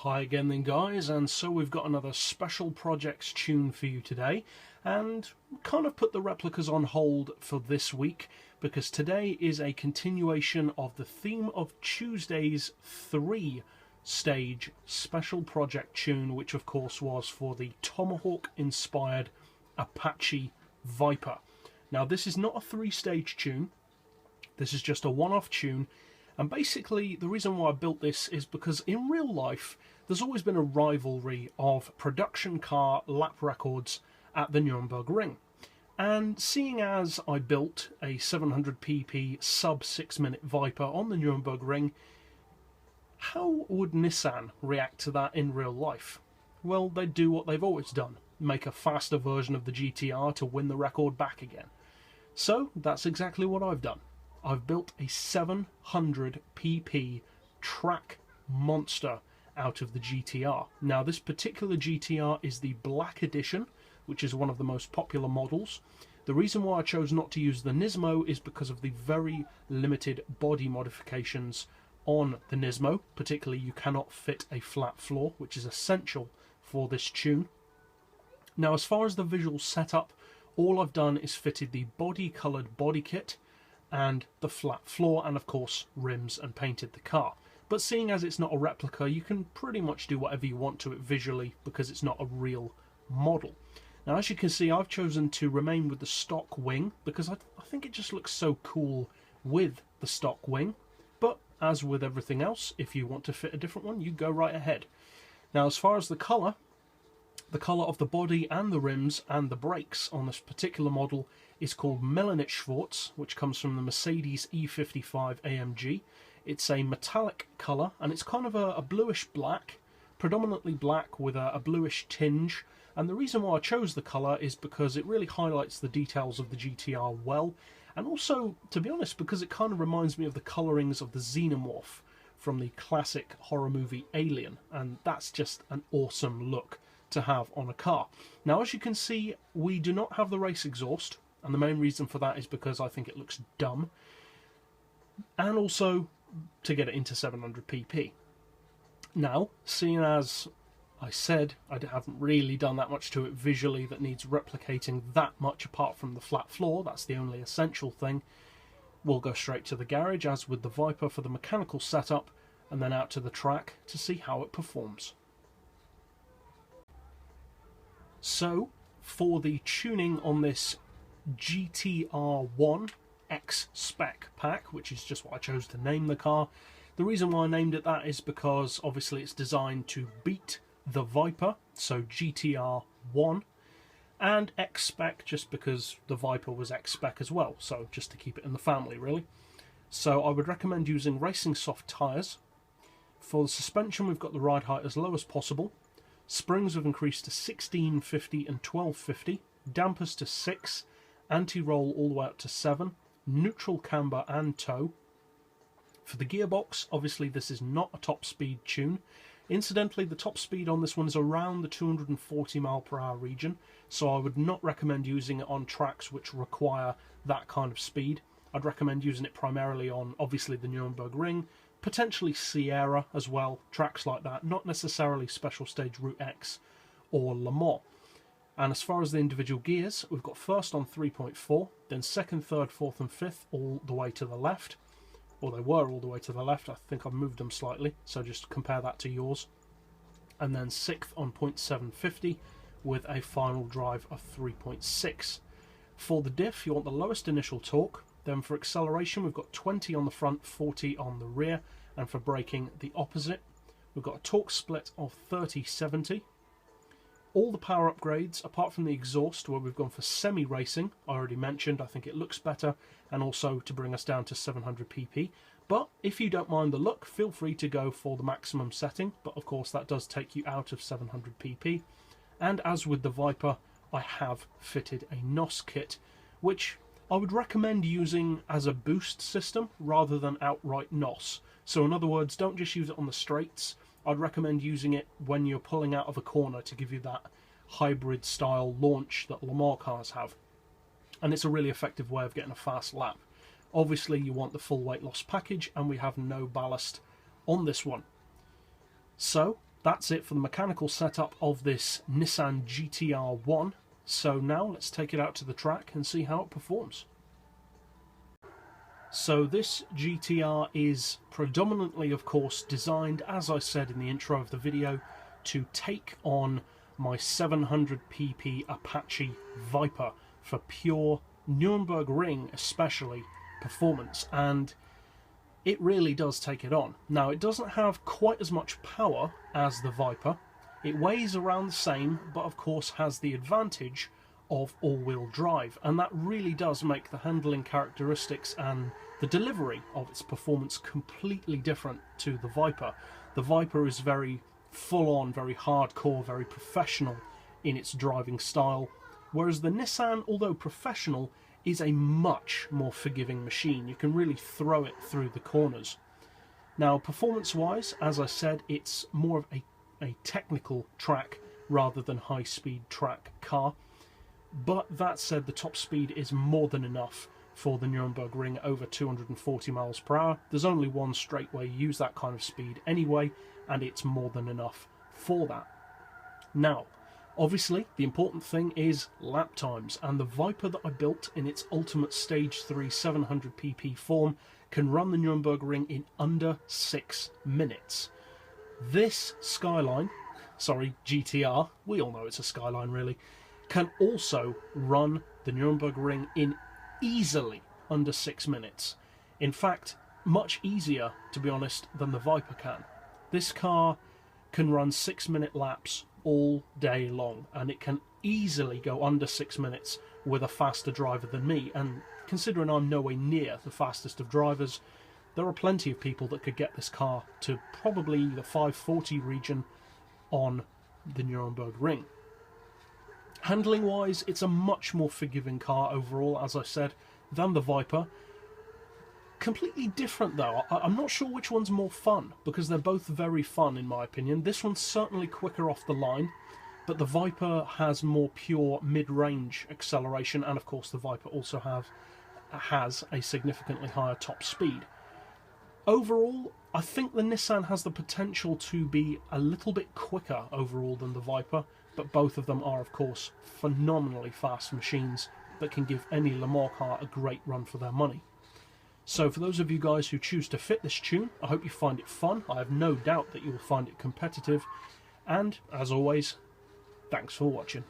Hi again then guys, and so we've got another special projects tune for you today, and kind of put the replicas on hold for this week because today is a continuation of the theme of Tuesday's 3-stage special project tune, which of course was for the Tomahawk inspired Apache Viper. Now this is not a 3-stage tune, this is just a one-off tune. And basically, the reason why I built this is because in real life, there's always been a rivalry of production car lap records at the Nürburgring Ring. And seeing as I built a 700pp sub 6-minute Viper on the Nürburgring Ring, how would Nissan react to that in real life? Well, they'd do what they've always done, make a faster version of the GTR to win the record back again. So that's exactly what I've done. I've built a 700pp track monster out of the GTR. Now this particular GTR is the Black Edition, which is one of the most popular models. The reason why I chose not to use the Nismo is because of the very limited body modifications on the Nismo. Particularly, you cannot fit a flat floor, which is essential for this tune. Now as far as the visual setup, all I've done is fitted the body coloured body kit and the flat floor, and of course rims, and painted the car. But seeing as it's not a replica, you can pretty much do whatever you want to it visually because it's not a real model. Now as you can see, I've chosen to remain with the stock wing because I think it just looks so cool with the stock wing. But as with everything else, if you want to fit a different one, you go right ahead. Now as far as the colour of the body and the rims and the brakes on this particular model is called Melanit Schwarz, which comes from the Mercedes E55 AMG. It's a metallic colour, and it's kind of a bluish black, predominantly black with a bluish tinge. And the reason why I chose the colour is because it really highlights the details of the GTR well, and also, to be honest, because it kind of reminds me of the colourings of the Xenomorph from the classic horror movie Alien, and that's just an awesome look to have on a car. Now as you can see, we do not have the race exhaust, and the main reason for that is because I think it looks dumb, and also to get it into 700pp. Now, seeing as I said I haven't really done that much to it visually that needs replicating that much apart from the flat floor, that's the only essential thing, we'll go straight to the garage as with the Viper for the mechanical setup, and then out to the track to see how it performs. So, for the tuning on this GTR-One X-Spec pack, which is just what I chose to name the car, the reason why I named it that is because obviously it's designed to beat the Viper, so GTR-One, and X-Spec just because the Viper was X-Spec as well, so just to keep it in the family really. So I would recommend using racing soft tyres. For the suspension, we've got the ride height as low as possible. Springs have increased to 1650 and 1250, dampers to 6, anti-roll all the way up to 7, neutral camber and tow. For the gearbox, obviously this is not a top speed tune. Incidentally, the top speed on this one is around the 240 mph region, so I would not recommend using it on tracks which require that kind of speed. I'd recommend using it primarily on obviously the Nürburgring Ring, potentially Sierra as well, tracks like that, not necessarily Special Stage Route X or Le Mans. And as far as the individual gears, we've got first on 3.4, then second, third, fourth and fifth all the way to the left. Or they were all the way to the left, I think I've moved them slightly, so just compare that to yours. And then sixth on 0.750 with a final drive of 3.6. For the diff, you want the lowest initial torque. Then for acceleration, we've got 20 on the front, 40 on the rear, and for braking, the opposite. We've got a torque split of 30-70. All the power upgrades, apart from the exhaust, where we've gone for semi-racing, I already mentioned, I think it looks better, and also to bring us down to 700pp. But if you don't mind the look, feel free to go for the maximum setting, but of course that does take you out of 700pp. And as with the Viper, I have fitted a NOS kit, which I would recommend using as a boost system rather than outright NOS. So in other words, don't just use it on the straights. I'd recommend using it when you're pulling out of a corner to give you that hybrid style launch that Le Mans cars have. And it's a really effective way of getting a fast lap. Obviously you want the full weight loss package, and we have no ballast on this one. So that's it for the mechanical setup of this Nissan GTR-One. So now let's take it out to the track and see how it performs. So this GTR is predominantly, of course, designed, as I said in the intro of the video, to take on my 700 pp Apache Viper for pure Nürburgring, especially, performance, and it really does take it on. Now, it doesn't have quite as much power as the Viper. It weighs around the same, but of course has the advantage of all-wheel drive, and that really does make the handling characteristics and the delivery of its performance completely different to the Viper. The Viper is very full-on, very hardcore, very professional in its driving style, whereas the Nissan, although professional, is a much more forgiving machine. You can really throw it through the corners. Now, performance-wise, as I said, it's more of a technical track rather than high-speed track car. But that said, the top speed is more than enough for the Nürburgring over 240 miles per hour. There's only one straight way to use that kind of speed anyway, and it's more than enough for that. Now, obviously, the important thing is lap times, and the Viper that I built in its ultimate Stage 3 700 pp form can run the Nürburgring in under 6 minutes. This Skyline, sorry, GTR, we all know it's a Skyline really, can also run the Nürburgring in easily under 6 minutes. In fact, much easier, to be honest, than the Viper can. This car can run 6-minute laps all day long, and it can easily go under 6 minutes with a faster driver than me. And considering I'm nowhere near the fastest of drivers, there are plenty of people that could get this car to probably the 540 region on the Nürburgring. Handling wise, it's a much more forgiving car overall, as I said, than the Viper. Completely different though. I'm not sure which one's more fun, because they're both very fun in my opinion. This one's certainly quicker off the line, but the Viper has more pure mid-range acceleration, and of course the Viper also has a significantly higher top speed. Overall, I think the Nissan has the potential to be a little bit quicker overall than the Viper, but both of them are of course phenomenally fast machines that can give any Le Mans car a great run for their money. So for those of you guys who choose to fit this tune, I hope you find it fun. I have no doubt that you will find it competitive. And, as always, thanks for watching.